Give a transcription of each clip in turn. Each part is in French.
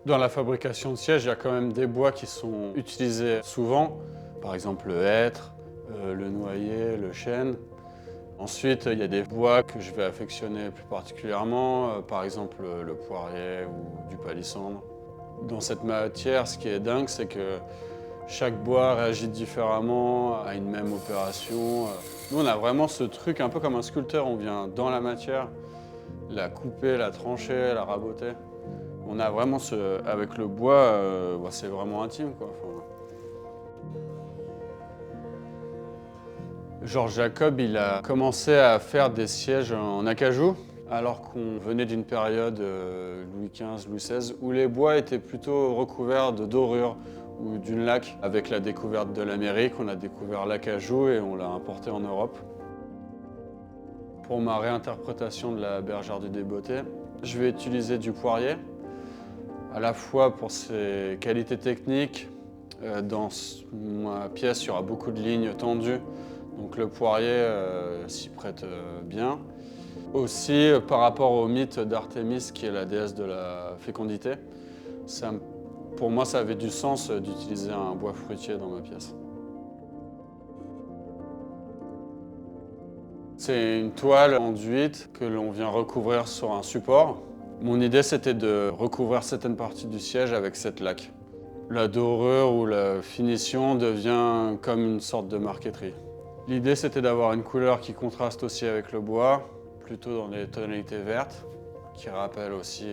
Dans la fabrication de sièges, il y a quand même des bois qui sont utilisés souvent, par exemple le hêtre, le noyer, le chêne. Ensuite, il y a des bois que je vais affectionner plus particulièrement, par exemple le poirier ou du palissandre. Dans cette matière, ce qui est dingue, c'est que chaque bois réagit différemment à une même opération. Nous, on a vraiment ce truc un peu comme un sculpteur, on vient dans la matière, la couper, la trancher, la raboter. On a vraiment avec le bois, c'est vraiment intime, quoi. Enfin, Georges Jacob, il a commencé à faire des sièges en acajou, alors qu'on venait d'une période Louis XV, Louis XVI, où les bois étaient plutôt recouverts de dorures ou d'une laque. Avec la découverte de l'Amérique, on a découvert l'acajou et on l'a importé en Europe. Pour ma réinterprétation de la bergère du Desbottés, je vais utiliser du poirier, à la fois pour ses qualités techniques. Dans ma pièce, il y aura beaucoup de lignes tendues, donc le poirier s'y prête bien. Aussi, par rapport au mythe d'Artémis, qui est la déesse de la fécondité, pour moi, ça avait du sens d'utiliser un bois fruitier dans ma pièce. C'est une toile enduite que l'on vient recouvrir sur un support. Mon idée, c'était de recouvrir certaines parties du siège avec cette laque. La dorure ou la finition devient comme une sorte de marqueterie. L'idée, c'était d'avoir une couleur qui contraste aussi avec le bois, plutôt dans les tonalités vertes, qui rappellent aussi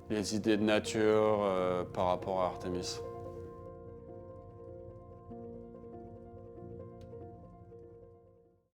les idées de nature par rapport à Artémis.